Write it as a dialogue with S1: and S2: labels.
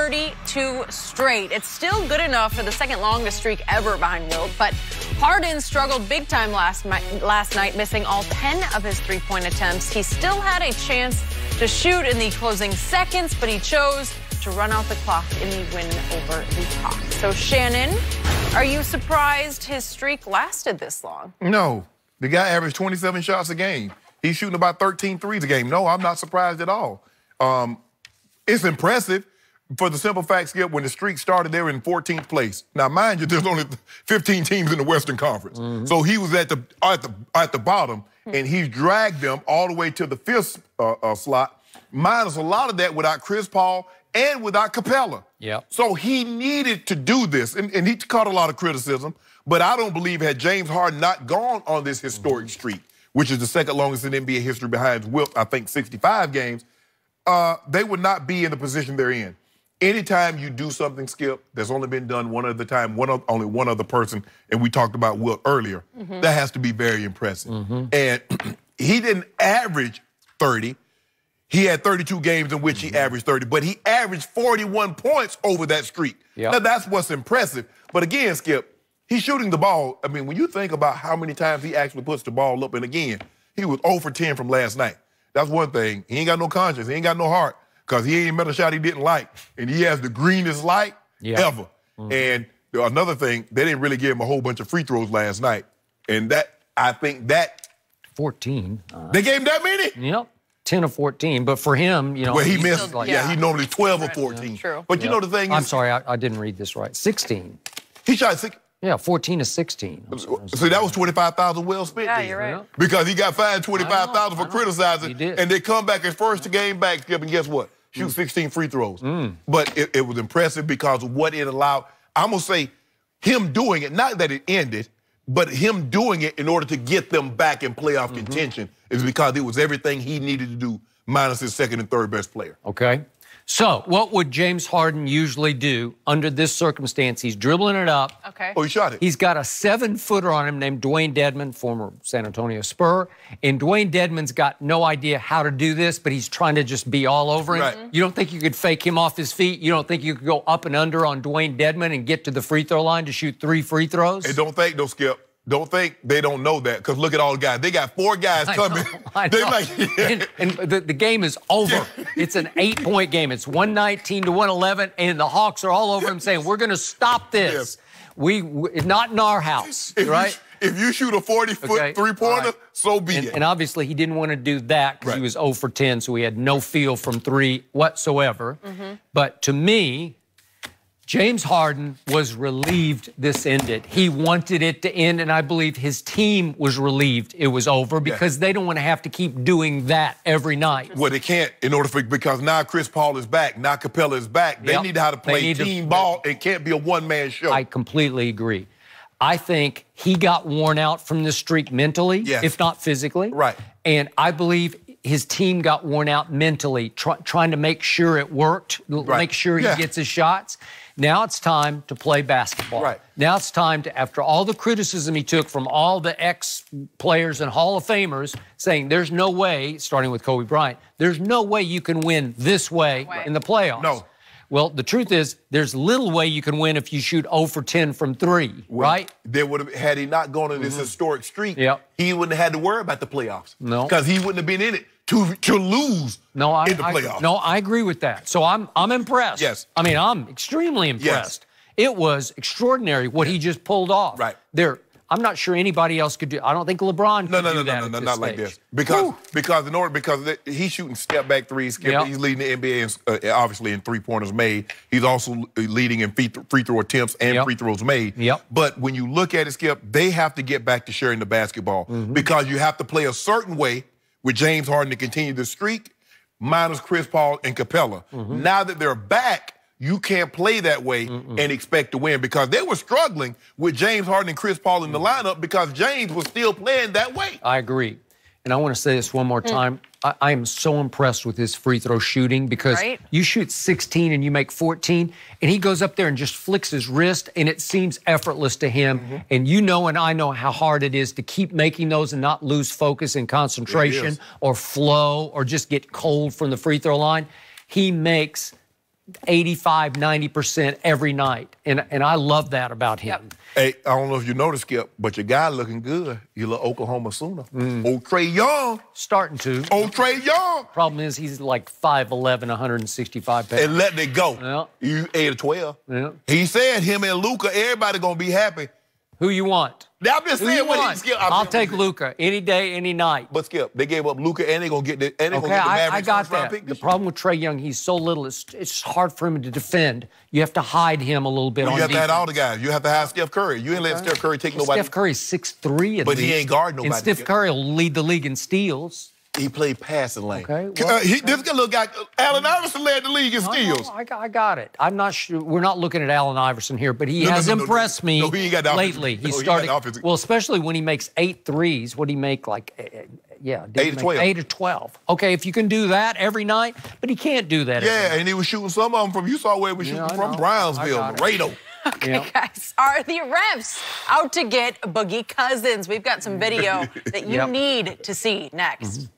S1: 32 straight. It's still good enough for the second longest streak ever behind Wilt, but Harden struggled big time last night, missing all 10 of his three-point attempts. He still had a chance to shoot in the closing seconds, but he chose to run out the clock in the win over the Hawks. So, Shannon, are you surprised his streak lasted this long?
S2: No. The guy averaged 27 shots a game. He's shooting about 13 threes a game. No, I'm not surprised at all. It's impressive for the simple fact, Skip, when the streak started, they were in 14th place. Now, mind you, there's only 15 teams in the Western Conference. So he was at the bottom, and he's dragged them all the way to the 5th slot, minus a lot of that without Chris Paul and without Capella.
S3: Yep.
S2: So he needed to do this, and he caught a lot of criticism, but I don't believe had James Harden not gone on this historic streak, which is the second longest in NBA history behind Wilt, I think 65 games, they would not be in the position they're in. Anytime you do something, Skip, that's only been done one other time, only one other person, and we talked about Wilt earlier, that has to be very impressive. And he didn't average 30. He had 32 games in which he averaged 30, but he averaged 41 points over that streak.
S3: Yep.
S2: Now, that's what's impressive. But again, Skip, he's shooting the ball. I mean, when you think about how many times he actually puts the ball up, and again, he was 0 for 10 from last night. That's one thing. He ain't got no conscience. He ain't got no heart because he ain't met a shot he didn't like. And he has the greenest light ever. And another thing, they didn't really give him a whole bunch of free throws last night. And that, I think that...
S3: 14.
S2: They gave him that many?
S3: Yep. 10 of 14, but for him, you know...
S2: Well, he missed,
S1: still,
S2: he normally 12 or 14.
S1: True.
S2: But you know the thing is...
S3: I'm sorry, I didn't read this right. 16.
S2: He shot 6...
S3: Yeah, 14 to 16.
S2: So that was 25,000 well spent.
S1: Yeah, you're right.
S2: Because he got fined 25,000 for criticizing.
S3: He did.
S2: And they come back his first game back, Skip, and guess what? Shoot 16 free throws. But it was impressive because of what it allowed. I'm going to say him doing it, not that it ended, but him doing it in order to get them back in playoff contention is because it was everything he needed to do minus his second and third best player.
S3: Okay. So, what would James Harden usually do under this circumstance? He's dribbling it up.
S1: Okay.
S2: Oh, he shot it.
S3: He's got a 7-footer on him named Dwayne Dedmon, former San Antonio Spur. And Dwayne Dedmon's got no idea how to do this, but he's trying to just be all over him.
S2: Right.
S3: You don't think you could fake him off his feet? You don't think you could go up and under on Dwayne Dedmon and get to the free throw line to shoot 3 free throws?
S2: Hey, don't think, though, Skip. Don't think they don't know that, because look at all the guys. They got 4 guys coming.
S3: I know. And the game is over. It's an 8-point game. It's 119 to 111, and the Hawks are all over him saying, we're going to stop this. We not in our house, right?
S2: If you shoot a 40-foot three-pointer, so be it.
S3: And obviously, he didn't want to do that because he was 0 for 10, so he had no feel from 3 whatsoever. But to me, James Harden was relieved this ended. He wanted it to end, and I believe his team was relieved it was over because they don't want to have to keep doing that every night.
S2: Well, they can't because now Chris Paul is back, now Capella is back. They need how to play team ball. It can't be a one-man show.
S3: I completely agree. I think he got worn out from this streak mentally, if not physically.
S2: Right.
S3: And I believe his team got worn out mentally, trying to make sure it worked, make sure he gets his shots. Now it's time to play basketball.
S2: Right.
S3: Now it's time to, after all the criticism he took from all the ex-players and Hall of Famers saying there's no way, starting with Kobe Bryant, there's no way you can win this way in the playoffs.
S2: No.
S3: Well, the truth is, there's little way you can win if you shoot 0 for 10 from 3, right?
S2: There would have, had he not gone on this historic streak, he wouldn't have had to worry about the playoffs.
S3: No.
S2: Because he wouldn't have been in it to lose in the playoffs.
S3: No, I agree with that. So I'm impressed.
S2: Yes.
S3: I mean, I'm extremely impressed. Yes. It was extraordinary what he just pulled off.
S2: Right.
S3: I'm not sure anybody else could do. I don't think LeBron could do that.
S2: No, not like this. Because he's shooting step back threes. He's leading the NBA obviously in three-pointers made. He's also leading in free throw attempts and free throws made. But when you look at it, Skip, they have to get back to sharing the basketball because you have to play a certain way with James Harden to continue the streak, minus Chris Paul and Capella. Now that they're back, you can't play that way and expect to win because they were struggling with James Harden and Chris Paul in the lineup because James was still playing that way.
S3: I agree. And I want to say this one more time. I am so impressed with his free throw shooting because you shoot 16 and you make 14, and he goes up there and just flicks his wrist, and it seems effortless to him. And you know and I know how hard it is to keep making those and not lose focus and concentration or flow or just get cold from the free throw line. He makes 85, 90% every night. And I love that about him.
S1: Yep.
S2: Hey, I don't know if you noticed, Skip, but your guy looking good. You little Oklahoma Sooner. Old Trae Young.
S3: Starting to.
S2: Old Trae Young.
S3: Problem is he's like 5'11", 165 pounds.
S2: And letting it go.
S3: Yeah.
S2: You 8 or 12.
S3: Yeah.
S2: He said him and Luka, everybody going to be happy.
S3: Who you want?
S2: I'm just
S3: Who
S2: saying
S3: you
S2: what
S3: want?
S2: he Skip.
S3: I'll take Luka any day, any night.
S2: But Skip, they gave up Luka and they gonna get the
S3: Okay, I got that. The problem with Trae Young, he's so little, it's hard for him to defend. You have to hide him a little bit on
S2: You have
S3: defense.
S2: to have all the guys. You have to have Steph Curry. You ain't let Steph Curry take nobody.
S3: Steph Curry's 6'3",
S2: But he ain't guarding nobody.
S3: And Steph Curry will lead the league in steals.
S2: He played passing lane.
S3: Okay. Well,
S2: This little guy, Allen Iverson, led the league in steals.
S3: I got it. I'm not sure. We're not looking at Allen Iverson here, but he has impressed me
S2: he ain't got the
S3: lately.
S2: offensive-
S3: He's
S2: he
S3: starting.
S2: got the offensive-
S3: Well, especially when he makes 8 threes. What do he make? Like,
S2: 8 to 12.
S3: 8 or 12. Okay, if you can do that every night, but he can't do that.
S2: Yeah, and he was shooting some of them from. You saw where he was shooting
S3: I
S2: from
S3: know.
S2: Brownsville,
S3: I got it.
S2: Laredo.
S1: Okay, guys, are the refs out to get Boogie Cousins? We've got some video that you need to see next.